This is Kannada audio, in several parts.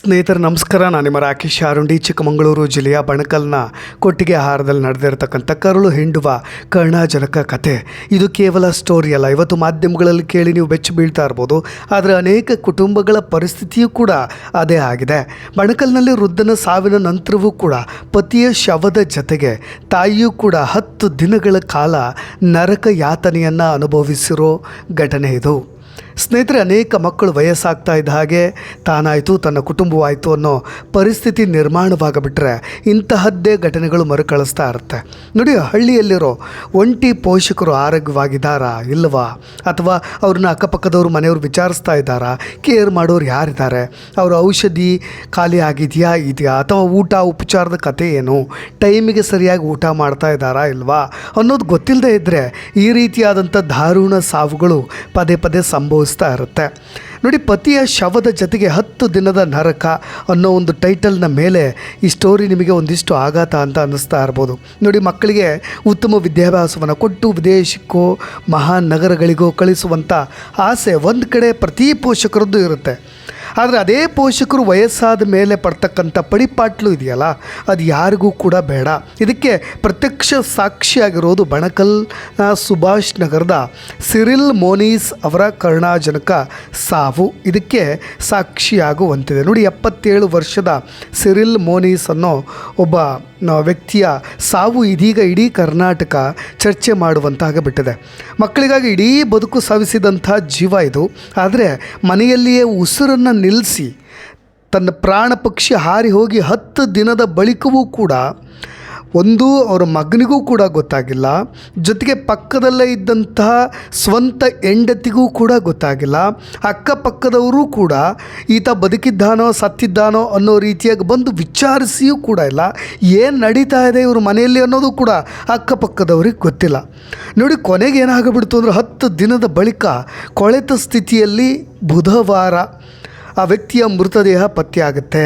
ಸ್ನೇಹಿತರೆ ನಮಸ್ಕಾರ. ನಾನು ನಿಮ್ಮ ರಾಕೇಶ್ ಆರುಂಡಿ. ಚಿಕ್ಕಮಗಳೂರು ಜಿಲ್ಲೆಯ ಬಣಕಲ್ನ ಕೊಟ್ಟಿಗೆ ಆಹಾರದಲ್ಲಿ ನಡೆದಿರ್ತಕ್ಕಂಥ ಕರುಳು ಹಿಂಡುವ ಕರ್ಣಾಜನಕ ಕತೆ. ಇದು ಕೇವಲ ಸ್ಟೋರಿ ಅಲ್ಲ. ಇವತ್ತು ಮಾಧ್ಯಮಗಳಲ್ಲಿ ಕೇಳಿ ನೀವು ಬೆಚ್ಚಿ ಬೀಳ್ತಾ ಇರ್ಬೋದು, ಆದರೆ ಅನೇಕ ಕುಟುಂಬಗಳ ಪರಿಸ್ಥಿತಿಯೂ ಕೂಡ ಅದೇ ಆಗಿದೆ. ಬಣಕಲ್ನಲ್ಲಿ ವೃದ್ಧನ ಸಾವಿನ ನಂತರವೂ ಕೂಡ ಪತಿಯ ಶವದ ಜತೆಗೆ ತಾಯಿಯೂ ಕೂಡ 10 ದಿನಗಳ ಕಾಲ ನರಕ ಯಾತನೆಯನ್ನು ಅನುಭವಿಸಿರೋ ಘಟನೆ ಇದು. ಸ್ನೇಹಿತರೆ, ಅನೇಕ ಮಕ್ಕಳು ವಯಸ್ಸಾಗ್ತಾ ಇದ್ದ ಹಾಗೆ ತಾನಾಯಿತು, ತನ್ನ ಕುಟುಂಬವಾಯಿತು ಅನ್ನೋ ಪರಿಸ್ಥಿತಿ ನಿರ್ಮಾಣವಾಗಿಬಿಟ್ರೆ ಇಂತಹದ್ದೇ ಘಟನೆಗಳು ಮರುಕಳಿಸ್ತಾ ಇರುತ್ತೆ. ನೋಡಿ, ಹಳ್ಳಿಯಲ್ಲಿರೋ ಒಂಟಿ ಪೋಷಕರು ಆರೋಗ್ಯವಾಗಿದ್ದಾರಾ ಇಲ್ಲವಾ, ಅಥವಾ ಅವ್ರನ್ನ ಅಕ್ಕಪಕ್ಕದವ್ರು ಮನೆಯವರು ವಿಚಾರಿಸ್ತಾ ಇದ್ದಾರಾ, ಕೇರ್ ಮಾಡೋರು ಯಾರಿದ್ದಾರೆ, ಅವ್ರ ಔಷಧಿ ಖಾಲಿ ಆಗಿದೆಯಾ ಇದೆಯಾ, ಅಥವಾ ಊಟ ಉಪಚಾರದ ಕತೆ ಏನು, ಟೈಮಿಗೆ ಸರಿಯಾಗಿ ಊಟ ಮಾಡ್ತಾ ಇದ್ದಾರಾ ಇಲ್ವಾ ಅನ್ನೋದು ಗೊತ್ತಿಲ್ಲದೆ ಇದ್ದರೆ ಈ ರೀತಿಯಾದಂಥ ದಾರುಣ ಸಾವುಗಳು ಪದೇ ಪದೇ ಸಂಭವಿಸ್ತಾ ಇರುತ್ತೆ. ನೋಡಿ, ಪತಿಯ ಶವದ ಜೊತೆಗೆ 10 ದಿನದ ನರಕ ಅನ್ನೋ ಒಂದು ಟೈಟಲ್ನ ಮೇಲೆ ಈ ಸ್ಟೋರಿ ನಿಮಗೆ ಒಂದಿಷ್ಟು ಆಘಾತ ಅಂತ ಅನ್ನಿಸ್ತಾ ಇರ್ಬೋದು. ನೋಡಿ, ಮಕ್ಕಳಿಗೆ ಉತ್ತಮ ವಿದ್ಯಾಭ್ಯಾಸವನ್ನು ಕೊಟ್ಟು ವಿದೇಶಕ್ಕೋ ಮಹಾನ್ ನಗರಗಳಿಗೋ ಕಳಿಸುವಂಥ ಆಸೆ ಒಂದು ಕಡೆ ಪ್ರತಿ ಪೋಷಕರದ್ದು ಇರುತ್ತೆ. ಆದರೆ ಅದೇ ಪೋಷಕರು ವಯಸ್ಸಾದ ಮೇಲೆ ಪಡ್ತಕ್ಕಂಥ ಪಡಿಪಾಟ್ಲು ಇದೆಯಲ್ಲ, ಅದು ಯಾರಿಗೂ ಕೂಡ ಬೇಡ. ಇದಕ್ಕೆ ಪ್ರತ್ಯಕ್ಷ ಸಾಕ್ಷಿಯಾಗಿರೋದು ಬಣಕಲ್ ಸುಭಾಷ್ ನಗರದ ಸಿರಿಲ್ ಮೋನಿಸ್ ಅವರ ಕರ್ಣಾಜನಕ ಸಾವು ಇದಕ್ಕೆ ಸಾಕ್ಷಿಯಾಗುವಂತಿದೆ. ನೋಡಿ, 77 ವರ್ಷದ ಸಿರಿಲ್ ಮೋನಿಸ್ ಅನ್ನೋ ಒಬ್ಬ ವ್ಯಕ್ತಿಯ ಸಾವು ಇದೀಗ ಇಡೀ ಕರ್ನಾಟಕ ಚರ್ಚೆ ಮಾಡುವಂತಾಗಿಬಿಟ್ಟಿದೆ. ಮಕ್ಕಳಿಗಾಗಿ ಇಡೀ ಬದುಕು ಸವಿಸಿದಂಥ ಜೀವ ಇದು. ಆದರೆ ಮನೆಯಲ್ಲಿಯೇ ಉಸಿರನ್ನು ನಿಲ್ಲಿಸಿ ತನ್ನ ಪ್ರಾಣ ಪಕ್ಷಿ ಹಾರಿ ಹೋಗಿ 10 ದಿನದ ಬಳಿಕವೂ ಕೂಡ ಒಂದು ಅವರ ಮಗನಿಗೂ ಕೂಡ ಗೊತ್ತಾಗಿಲ್ಲ, ಜೊತೆಗೆ ಪಕ್ಕದಲ್ಲೇ ಇದ್ದಂತಹ ಸ್ವಂತ ಹೆಂಡತಿಗೂ ಕೂಡ ಗೊತ್ತಾಗಿಲ್ಲ, ಅಕ್ಕಪಕ್ಕದವರು ಕೂಡ ಈತ ಬದುಕಿದ್ದಾನೋ ಸತ್ತಿದ್ದಾನೋ ಅನ್ನೋ ರೀತಿಯಾಗಿ ಬಂದು ವಿಚಾರಿಸಿಯೂ ಕೂಡ ಇಲ್ಲ. ಏನು ನಡೀತಾ ಇದೆ ಇವ್ರ ಮನೆಯಲ್ಲಿ ಅನ್ನೋದು ಕೂಡ ಅಕ್ಕಪಕ್ಕದವ್ರಿಗೆ ಗೊತ್ತಿಲ್ಲ. ನೋಡಿ, ಕೊನೆಗೆ ಏನಾಗಿಬಿಡ್ತು ಅಂದರೆ 10 ದಿನದ ಬಳಿಕ ಕೊಳೆತ ಸ್ಥಿತಿಯಲ್ಲಿ ಬುಧವಾರ ಆ ವ್ಯಕ್ತಿಯ ಮೃತದೇಹ ಪತ್ತೆಯಾಗುತ್ತೆ.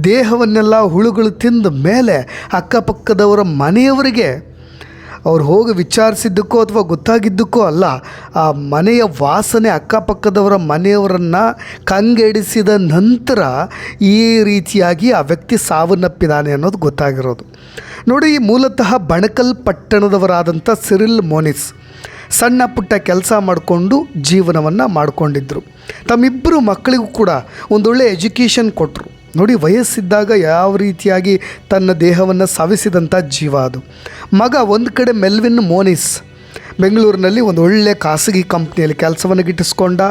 ದೇಹವನ್ನೆಲ್ಲ ಹುಳುಗಳು ತಿಂದ ಮೇಲೆ ಅಕ್ಕಪಕ್ಕದವರ ಮನೆಯವರಿಗೆ ಅವ್ರು ಹೋಗಿ ವಿಚಾರಿಸಿದ್ದಕ್ಕೋ ಅಥವಾ ಗೊತ್ತಾಗಿದ್ದಕ್ಕೋ ಅಲ್ಲ, ಆ ಮನೆಯ ವಾಸನೆ ಅಕ್ಕಪಕ್ಕದವರ ಮನೆಯವರನ್ನು ಕಂಗೆಡಿಸಿದ ನಂತರ ಈ ರೀತಿಯಾಗಿ ಆ ವ್ಯಕ್ತಿ ಸಾವನ್ನಪ್ಪಿದ್ದಾನೆ ಅನ್ನೋದು ಗೊತ್ತಾಗಿರೋದು. ನೋಡಿ, ಮೂಲತಃ ಬಣಕಲ್ ಪಟ್ಟಣದವರಾದಂಥ ಸಿರಿಲ್ ಮೋನಿಸ್ ಸಣ್ಣ ಪುಟ್ಟ ಕೆಲಸ ಮಾಡಿಕೊಂಡು ಜೀವನವನ್ನು ಮಾಡಿಕೊಂಡಿದ್ದರು. ತಮ್ಮಿಬ್ಬರು ಮಕ್ಕಳಿಗೂ ಕೂಡ ಒಂದೊಳ್ಳೆ ಎಜುಕೇಷನ್ ಕೊಟ್ಟರು. ನೋಡಿ, ವಯಸ್ಸಿದ್ದಾಗ ಯಾವ ರೀತಿಯಾಗಿ ತನ್ನ ದೇಹವನ್ನು ಸವಿಸಿದಂಥ ಜೀವ ಅದು. ಮಗ ಒಂದು ಕಡೆ ಮೆಲ್ವಿನ್ ಮೋನಿಸ್ ಬೆಂಗಳೂರಿನಲ್ಲಿ ಒಂದು ಒಳ್ಳೆ ಖಾಸಗಿ ಕಂಪ್ನಿಯಲ್ಲಿ ಕೆಲಸವನ್ನು ಗಿಟ್ಟಿಸ್ಕೊಂಡ,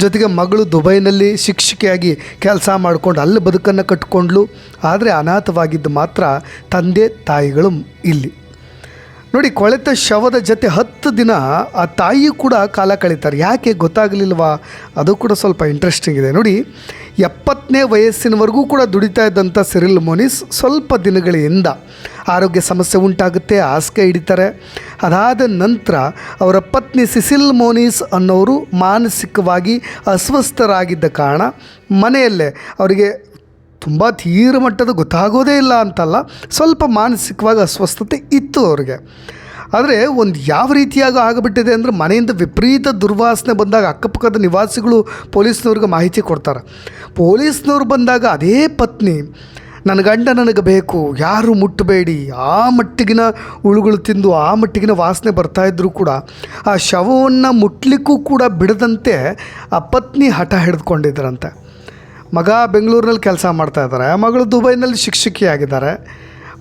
ಜೊತೆಗೆ ಮಗಳು ದುಬೈನಲ್ಲಿ ಶಿಕ್ಷಕಿಯಾಗಿ ಕೆಲಸ ಮಾಡಿಕೊಂಡು ಅಲ್ಲಿ ಬದುಕನ್ನು ಕಟ್ಟಿಕೊಂಡ್ಲು. ಆದರೆ ಅನಾಥವಾಗಿದ್ದು ಮಾತ್ರ ತಂದೆ ತಾಯಿಗಳು ಇಲ್ಲಿ. ನೋಡಿ, ಕೊಳೆತ ಶವದ ಜೊತೆ 10 ದಿನ ಆ ತಾಯಿಯೂ ಕೂಡ ಕಾಲ ಕಳೀತಾರೆ. ಯಾಕೆ ಗೊತ್ತಾಗಲಿಲ್ವಾ? ಅದು ಕೂಡ ಸ್ವಲ್ಪ ಇಂಟ್ರೆಸ್ಟಿಂಗ್ ಇದೆ. ನೋಡಿ, 70ನೇ ವಯಸ್ಸಿನವರೆಗೂ ಕೂಡ ದುಡಿತಾ ಇದ್ದಂಥ ಸಿರಿಲ್ ಮೋನಿಸ್ ಸ್ವಲ್ಪ ದಿನಗಳಿಂದ ಆರೋಗ್ಯ ಸಮಸ್ಯೆ ಉಂಟಾಗುತ್ತೆ, ಹಾಸಿಗೆ ಹಿಡಿತಾರೆ. ಅದಾದ ನಂತರ ಅವರ ಪತ್ನಿ ಸಿಸಿಲ್ ಮೋನಿಸ್ ಅನ್ನೋರು ಮಾನಸಿಕವಾಗಿ ಅಸ್ವಸ್ಥರಾಗಿದ್ದ ಕಾರಣ ಮನೆಯಲ್ಲೇ ಅವರಿಗೆ ತುಂಬ ತೀವ್ರ ಮಟ್ಟದ ಗೊತ್ತಾಗೋದೇ ಇಲ್ಲ ಅಂತಲ್ಲ, ಸ್ವಲ್ಪ ಮಾನಸಿಕವಾಗಿ ಅಸ್ವಸ್ಥತೆ ಇತ್ತು ಅವ್ರಿಗೆ. ಆದರೆ ಒಂದು ಯಾವ ರೀತಿಯಾಗಿ ಆಗಿಬಿಟ್ಟಿದೆ ಅಂದರೆ, ಮನೆಯಿಂದ ವಿಪರೀತ ದುರ್ವಾಸನೆ ಬಂದಾಗ ಅಕ್ಕಪಕ್ಕದ ನಿವಾಸಿಗಳು ಪೊಲೀಸ್ನವ್ರಿಗೆ ಮಾಹಿತಿ ಕೊಡ್ತಾರೆ. ಪೊಲೀಸ್ನವ್ರು ಬಂದಾಗ ಅದೇ ಪತ್ನಿ, ನನ್ನ ಗಂಡ ನನಗೆ ಬೇಕು, ಯಾರು ಮುಟ್ಟಬೇಡಿ, ಆ ಮಟ್ಟಿಗಿನ ಹುಳುಗಳು ತಿಂದು ಆ ಮಟ್ಟಿಗಿನ ವಾಸನೆ ಬರ್ತಾಯಿದ್ರು ಕೂಡ ಆ ಶವವನ್ನು ಮುಟ್ಲಿಕ್ಕೂ ಕೂಡ ಬಿಡದಂತೆ ಆ ಪತ್ನಿ ಹಠ ಹಿಡಿದುಕೊಂಡಿದ್ದರಂತೆ. ಮಗ ಬೆಂಗಳೂರಿನಲ್ಲಿ ಕೆಲಸ ಮಾಡ್ತಾ ಇದ್ದಾರೆ, ಮಗಳು ದುಬೈನಲ್ಲಿ ಶಿಕ್ಷಕಿಯಾಗಿದ್ದಾರೆ.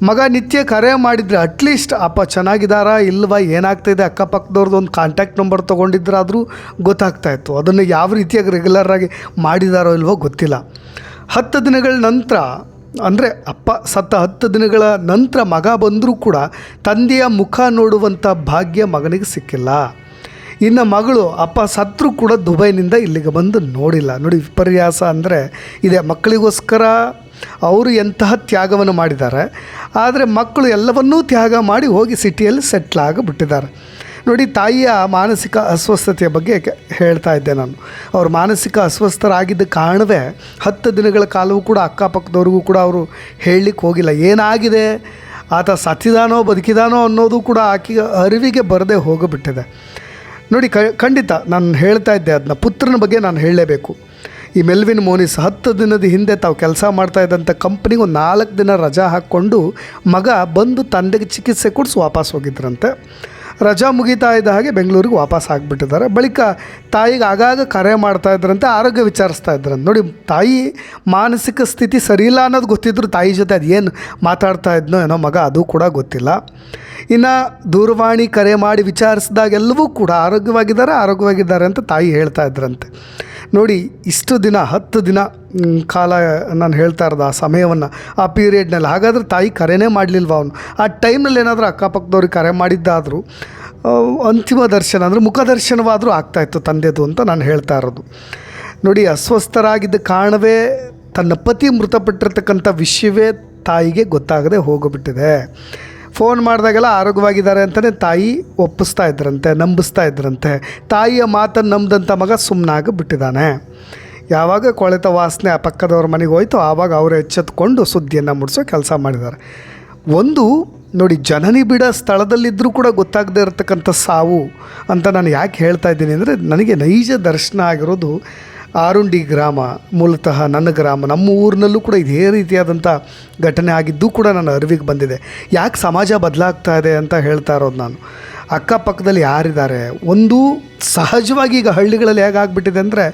ಮಗ ನಿತ್ಯ ಕರೆ ಮಾಡಿದರೆ ಅಟ್ಲೀಸ್ಟ್ ಅಪ್ಪ ಚೆನ್ನಾಗಿದ್ದಾರಾ ಇಲ್ವಾ, ಏನಾಗ್ತಾಯಿದೆ, ಅಕ್ಕಪಕ್ಕದವ್ರದ್ದು ಒಂದು ಕಾಂಟ್ಯಾಕ್ಟ್ ನಂಬರ್ ತೊಗೊಂಡಿದ್ರಾದರೂ ಗೊತ್ತಾಗ್ತಾಯಿತ್ತು. ಅದನ್ನು ಯಾವ ರೀತಿಯಾಗಿ ರೆಗ್ಯುಲರಾಗಿ ಮಾಡಿದಾರೋ ಇಲ್ವೋ ಗೊತ್ತಿಲ್ಲ. 10 ದಿನಗಳ ನಂತರ, ಅಂದರೆ ಅಪ್ಪ ಸತ್ತ 10 ದಿನಗಳ ನಂತರ ಮಗ ಬಂದರೂ ಕೂಡ ತಂದೆಯ ಮುಖ ನೋಡುವಂಥ ಭಾಗ್ಯ ಮಗನಿಗೆ ಸಿಕ್ಕಿಲ್ಲ. ಇನ್ನು ಮಗಳು ಅಪ್ಪ ಸತ್ರು ಕೂಡ ದುಬೈನಿಂದ ಇಲ್ಲಿಗೆ ಬಂದು ನೋಡಿಲ್ಲ. ನೋಡಿ, ವಿಪರ್ಯಾಸ ಅಂದರೆ ಇದೆ. ಮಕ್ಕಳಿಗೋಸ್ಕರ ಅವರು ಎಂತಹ ತ್ಯಾಗವನ್ನು ಮಾಡಿದ್ದಾರೆ, ಆದರೆ ಮಕ್ಕಳು ಎಲ್ಲವನ್ನೂ ತ್ಯಾಗ ಮಾಡಿ ಹೋಗಿ ಸಿಟಿಯಲ್ಲಿ ಸೆಟ್ಲ್ ಆಗಿಬಿಟ್ಟಿದ್ದಾರೆ. ನೋಡಿ, ತಾಯಿಯ ಮಾನಸಿಕ ಅಸ್ವಸ್ಥತೆಯ ಬಗ್ಗೆ ಹೇಳ್ತಾ ಇದ್ದೆ ನಾನು. ಅವರು ಮಾನಸಿಕ ಅಸ್ವಸ್ಥರಾಗಿದ್ದ ಕಾರಣವೇ 10 ದಿನಗಳ ಕಾಲವೂ ಕೂಡ ಅಕ್ಕಪಕ್ಕದವ್ರಿಗೂ ಕೂಡ ಅವರು ಹೇಳಲಿಕ್ಕೆ ಹೋಗಿಲ್ಲ. ಏನಾಗಿದೆ, ಆತ ಸತ್ತಿದಾನೋ ಬದುಕಿದಾನೋ ಅನ್ನೋದು ಕೂಡ ಆಕೆಗೆ ಅರಿವಿಗೆ ಬರದೇ ಹೋಗಿಬಿಟ್ಟಿದೆ. ನೋಡಿ, ಖಂಡಿತ ನಾನು ಹೇಳ್ತಾ ಇದ್ದೆ, ಅದನ್ನ ಪುತ್ರನ ಬಗ್ಗೆ ನಾನು ಹೇಳಲೇಬೇಕು. ಈ ಮೆಲ್ವಿನ್ ಮೋನಿಸ್ 10 ದಿನದ ಹಿಂದೆ ತಾವು ಕೆಲಸ ಮಾಡ್ತಾ ಇದ್ದಂಥ ಕಂಪ್ನಿಗೆ ಒಂದು 4 ದಿನ ರಜಾ ಹಾಕ್ಕೊಂಡು ಮಗ ಬಂದು ತಂದೆಗೆ ಚಿಕಿತ್ಸೆ ಕೊಡಿಸಿ ವಾಪಸ್ ಹೋಗಿದ್ರಂತೆ. ರಜಾ ಮುಗೀತಾ ಇದ್ದ ಹಾಗೆ ಬೆಂಗಳೂರಿಗೆ ವಾಪಸ್ ಆಗಿಬಿಟ್ಟಿದ್ದಾರೆ. ಬಳಿಕ ತಾಯಿಗೆ ಆಗಾಗ ಕರೆ ಮಾಡ್ತಾ ಇದ್ರಂತೆ, ಆರೋಗ್ಯ ವಿಚಾರಿಸ್ತಾ ಇದ್ರಂತೆ. ನೋಡಿ, ತಾಯಿ ಮಾನಸಿಕ ಸ್ಥಿತಿ ಸರಿಯಿಲ್ಲ ಅನ್ನೋದು ಗೊತ್ತಿದ್ರು ತಾಯಿ ಜೊತೆ ಅದು ಏನು ಮಾತಾಡ್ತಾ ಇದ್ನೋ ಏನೋ ಮಗ ಅದು ಕೂಡ ಗೊತ್ತಿಲ್ಲ. ಇನ್ನು ದೂರವಾಣಿ ಕರೆ ಮಾಡಿ ವಿಚಾರಿಸಿದಾಗೆಲ್ಲವೂ ಕೂಡ ಆರೋಗ್ಯವಾಗಿದ್ದಾರೆ ಅಂತ ತಾಯಿ ಹೇಳ್ತಾ ಇದ್ರಂತೆ. ನೋಡಿ, ಇಷ್ಟು ದಿನ 10 ದಿನ ಕಾಲ ನಾನು ಹೇಳ್ತಾ ಇರೋದು ಆ ಸಮಯವನ್ನು, ಆ ಪೀರಿಯಡ್ನಲ್ಲಿ. ಹಾಗಾದರೆ ತಾಯಿ ಕರೆನೇ ಮಾಡಲಿಲ್ವ ಅವನು? ಆ ಟೈಮ್ನಲ್ಲಿ ಏನಾದರೂ ಅಕ್ಕಪಕ್ಕದವ್ರಿಗೆ ಕರೆ ಮಾಡಿದ್ದಾದರೂ ಅಂತಿಮ ದರ್ಶನ ಅಂದರೆ ಮುಖದರ್ಶನವಾದರೂ ಆಗ್ತಾಯಿತ್ತು ತಂದೆದು ಅಂತ ನಾನು ಹೇಳ್ತಾ ಇರೋದು. ನೋಡಿ, ಅಸ್ವಸ್ಥರಾಗಿದ್ದ ಕಾರಣವೇ ತನ್ನ ಪತಿ ಮೃತಪಟ್ಟಿರ್ತಕ್ಕಂಥ ವಿಷಯವೇ ತಾಯಿಗೆ ಗೊತ್ತಾಗದೆ ಹೋಗಿಬಿಟ್ಟಿದೆ. ಫೋನ್ ಮಾಡಿದಾಗೆಲ್ಲ ಆರೋಗ್ಯವಾಗಿದ್ದಾರೆ ಅಂತಲೇ ತಾಯಿ ಒಪ್ಪಿಸ್ತಾ ಇದ್ರಂತೆ, ನಂಬಿಸ್ತಾ ಇದ್ರಂತೆ. ತಾಯಿಯ ಮಾತನ್ನು ನಂಬಿದಂಥ ಮಗ ಸುಮ್ಮನಾಗಿಬಿಟ್ಟಿದ್ದಾನೆ. ಯಾವಾಗ ಕೊಳೆತ ವಾಸನೆ ಆ ಪಕ್ಕದವ್ರ ಮನೆಗೆ ಹೋಯ್ತು ಆವಾಗ ಅವರು ಎಚ್ಚೆತ್ಕೊಂಡು ಸುದ್ದಿಯನ್ನು ಮುಡಿಸೋ ಕೆಲಸ ಮಾಡಿದ್ದಾರೆ. ಒಂದು ನೋಡಿ, ಜನನಿ ಬಿಡ ಸ್ಥಳದಲ್ಲಿದ್ದರೂ ಕೂಡ ಗೊತ್ತಾಗದೇ ಇರತಕ್ಕಂಥ ಸಾವು ಅಂತ ನಾನು ಯಾಕೆ ಹೇಳ್ತಾ ಇದ್ದೀನಿ ಅಂದರೆ, ನನಗೆ ನೈಜ ದರ್ಶನ ಆಗಿರೋದು ಆರುಂಡಿ ಗ್ರಾಮ. ಮೂಲತಃ ನನ್ನ ಗ್ರಾಮ, ನಮ್ಮ ಊರಿನಲ್ಲೂ ಕೂಡ ಇದೇ ರೀತಿಯಾದಂಥ ಘಟನೆ ಆಗಿದ್ದು ಕೂಡ ನನ್ನ ಅರಿವಿಗೆ ಬಂದಿದೆ. ಯಾಕೆ ಸಮಾಜ ಬದಲಾಗ್ತಾ ಇದೆ ಅಂತ ಹೇಳ್ತಾ ಇರೋದು ನಾನು. ಅಕ್ಕಪಕ್ಕದಲ್ಲಿ ಯಾರಿದ್ದಾರೆ, ಒಂದು ಸಹಜವಾಗಿ ಈಗ ಹಳ್ಳಿಗಳಲ್ಲಿ ಹೇಗಾಗ್ಬಿಟ್ಟಿದೆ ಅಂದರೆ,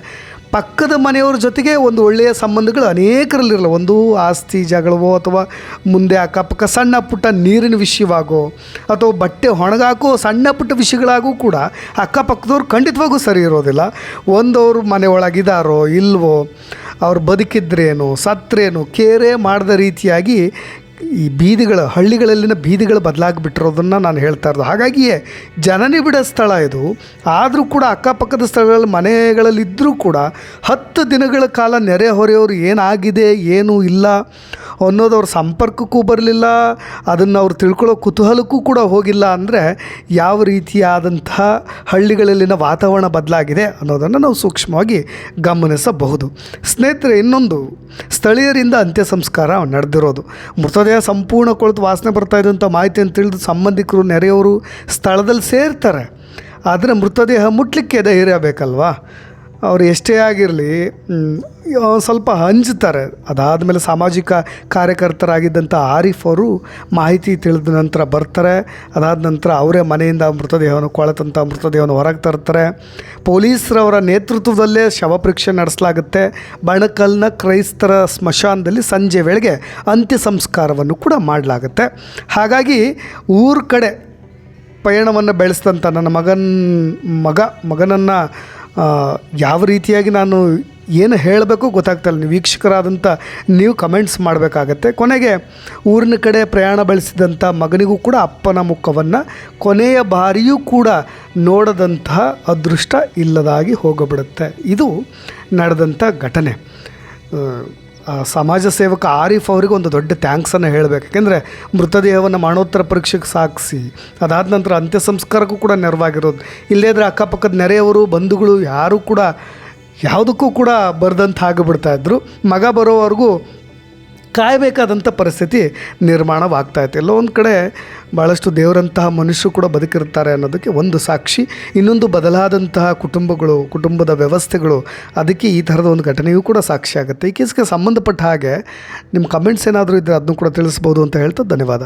ಪಕ್ಕದ ಮನೆಯವ್ರ ಜೊತೆಗೆ ಒಂದು ಒಳ್ಳೆಯ ಸಂಬಂಧಗಳು ಅನೇಕರಲ್ಲಿರಲ್ಲ. ಒಂದು ಆಸ್ತಿ ಜಗಳವೋ ಅಥವಾ ಮುಂದೆ ಅಕ್ಕಪಕ್ಕ ಸಣ್ಣ ಪುಟ್ಟ ನೀರಿನ ವಿಷಯವಾಗೋ ಅಥವಾ ಬಟ್ಟೆ ಒಣಗಾಕೋ ಸಣ್ಣ ಪುಟ್ಟ ವಿಷಯಗಳಾಗೂ ಕೂಡ ಅಕ್ಕಪಕ್ಕದವ್ರು ಖಂಡಿತವಾಗೂ ಸರಿ ಇರೋದಿಲ್ಲ. ಒಂದವ್ರು ಮನೆ ಒಳಗಿದಾರೋ ಇಲ್ವೋ, ಅವ್ರು ಬದುಕಿದ್ರೇನು ಸತ್ರೇನು ಕೇರೇ ಮಾಡದ ರೀತಿಯಾಗಿ ಈ ಹಳ್ಳಿಗಳಲ್ಲಿನ ಬೀದಿಗಳು ಬದಲಾಗಿಬಿಟ್ಟಿರೋದನ್ನು ನಾನು ಹೇಳ್ತಾ ಇರೋದು. ಹಾಗಾಗಿಯೇ ಜನನಿ ಬಿಡ ಸ್ಥಳ ಇದು. ಆದರೂ ಕೂಡ ಅಕ್ಕಪಕ್ಕದ ಸ್ಥಳಗಳಲ್ಲಿ ಮನೆಗಳಲ್ಲಿದ್ದರೂ ಕೂಡ 10 ದಿನಗಳ ಕಾಲ ನೆರೆಹೊರೆಯವರು ಏನಾಗಿದೆ ಏನೂ ಇಲ್ಲ ಅನ್ನೋದು ಅವ್ರ ಸಂಪರ್ಕಕ್ಕೂ ಬರಲಿಲ್ಲ, ಅದನ್ನು ಅವ್ರು ತಿಳ್ಕೊಳ್ಳೋ ಕುತೂಹಲಕ್ಕೂ ಕೂಡ ಹೋಗಿಲ್ಲ. ಅಂದರೆ ಯಾವ ರೀತಿಯಾದಂತಹ ಹಳ್ಳಿಗಳಲ್ಲಿನ ವಾತಾವರಣ ಬದಲಾಗಿದೆ ಅನ್ನೋದನ್ನು ನಾವು ಸೂಕ್ಷ್ಮವಾಗಿ ಗಮನಿಸಬಹುದು. ಸ್ನೇಹಿತರೆ, ಇನ್ನೊಂದು ಸ್ಥಳೀಯರಿಂದ ಅಂತ್ಯ ಸಂಸ್ಕಾರ ನಡೆದಿರೋದು. ಮೃತದೇಹ ಸಂಪೂರ್ಣ ಕೊಳೆತು ವಾಸನೆ ಬರ್ತಾ ಇದ್ದಂಥ ಮಾಹಿತಿಯನ್ನು ತಿಳಿದು ಸಂಬಂಧಿಕರು ನೆರೆಯವರು ಸ್ಥಳದಲ್ಲಿ ಸೇರ್ತಾರೆ. ಆದರೆ ಮೃತದೇಹ ಮುಟ್ಲಿಕ್ಕೆ ಧೈರ್ಯ ಬೇಕಲ್ವಾ? ಅವರು ಎಷ್ಟೇ ಆಗಿರಲಿ ಸ್ವಲ್ಪ ಹಂಚ್ತಾರೆ. ಅದಾದಮೇಲೆ ಸಾಮಾಜಿಕ ಕಾರ್ಯಕರ್ತರಾಗಿದ್ದಂಥ ಆರಿಫ್ ಅವರು ಮಾಹಿತಿ ತಿಳಿದ ನಂತರ ಬರ್ತಾರೆ. ಅದಾದ ನಂತರ ಅವರೇ ಮನೆಯಿಂದ ಕೊಳೆತಂಥ ಮೃತದೇಹವನ್ನು ಹೊರಗೆ ತರ್ತಾರೆ. ಪೊಲೀಸರವರ ನೇತೃತ್ವದಲ್ಲೇ ಶವ ಪರೀಕ್ಷೆ ನಡೆಸಲಾಗುತ್ತೆ. ಬಣಕಲ್ನ ಕ್ರೈಸ್ತರ ಸ್ಮಶಾನದಲ್ಲಿ ಸಂಜೆ ವೇಳೆಗೆ ಅಂತ್ಯ ಸಂಸ್ಕಾರವನ್ನು ಕೂಡ ಮಾಡಲಾಗುತ್ತೆ. ಹಾಗಾಗಿ ಊರ ಕಡೆ ಪಯಣವನ್ನು ಬೆಳೆಸಿದಂಥ ನನ್ನ ಮಗನನ್ನು ಯಾವ ರೀತಿಯಾಗಿ ನಾನು ಏನು ಹೇಳಬೇಕು ಗೊತ್ತಾಗ್ತಾಯಿಲ್ಲ. ನೀವು ವೀಕ್ಷಕರಾದಂಥ ನೀವು ಕಮೆಂಟ್ಸ್ ಮಾಡಬೇಕಾಗತ್ತೆ. ಕೊನೆಗೆ ಊರಿನ ಕಡೆ ಪ್ರಯಾಣ ಬೆಳೆಸಿದಂಥ ಮಗನಿಗೂ ಕೂಡ ಅಪ್ಪನ ಮುಖವನ್ನು ಕೊನೆಯ ಬಾರಿಯೂ ಕೂಡ ನೋಡದಂತಹ ಅದೃಷ್ಟ ಇಲ್ಲದಾಗಿ ಹೋಗಿಬಿಡುತ್ತೆ. ಇದು ನಡೆದಂಥ ಘಟನೆ. ಸಮಾಜ ಸೇವಕ ಆರಿಫ್ ಅವರಿಗೆ ಒಂದು ದೊಡ್ಡ ಥ್ಯಾಂಕ್ಸನ್ನು ಹೇಳಬೇಕು. ಯಾಕೆಂದರೆ ಮೃತದೇಹವನ್ನು ಮರಣೋತ್ತರ ಪರೀಕ್ಷೆಗೆ ಸಾಗಿಸಿ ಅದಾದ ನಂತರ ಅಂತ್ಯ ಸಂಸ್ಕಾರಕ್ಕೂ ಕೂಡ ನೆರವಾಗಿರೋದು. ಇಲ್ಲದೇ ಇದ್ದರೆ ಅಕ್ಕಪಕ್ಕದ ನೆರೆಯವರು ಬಂಧುಗಳು ಯಾರೂ ಕೂಡ ಯಾವುದಕ್ಕೂ ಕೂಡ ಬರೆದಂತ ಆಗಿಬಿಡ್ತಾಯಿದ್ರು. ಮಗ ಬರೋವರೆಗೂ ಕಾಯಬೇಕಾದಂಥ ಪರಿಸ್ಥಿತಿ ನಿರ್ಮಾಣವಾಗ್ತಾಯಿತ್ತು. ಎಲ್ಲೋ ಒಂದು ಕಡೆ ಭಾಳಷ್ಟು ದೇವರಂತಹ ಮನುಷ್ಯರು ಕೂಡ ಬದುಕಿರ್ತಾರೆ ಅನ್ನೋದಕ್ಕೆ ಒಂದು ಸಾಕ್ಷಿ. ಇನ್ನೊಂದು ಬದಲಾದಂತಹ ಕುಟುಂಬದ ವ್ಯವಸ್ಥೆಗಳು, ಅದಕ್ಕೆ ಈ ಥರದ ಒಂದು ಘಟನೆಯೂ ಕೂಡ ಸಾಕ್ಷಿ ಆಗುತ್ತೆ. ಈ ಕೇಸ್ಗೆ ಸಂಬಂಧಪಟ್ಟ ಹಾಗೆ ನಿಮ್ಮ ಕಮೆಂಟ್ಸ್ ಏನಾದರೂ ಇದ್ದರೆ ಅದನ್ನು ಕೂಡ ತಿಳಿಸ್ಬೋದು ಅಂತ ಹೇಳ್ತಾ ಧನ್ಯವಾದ.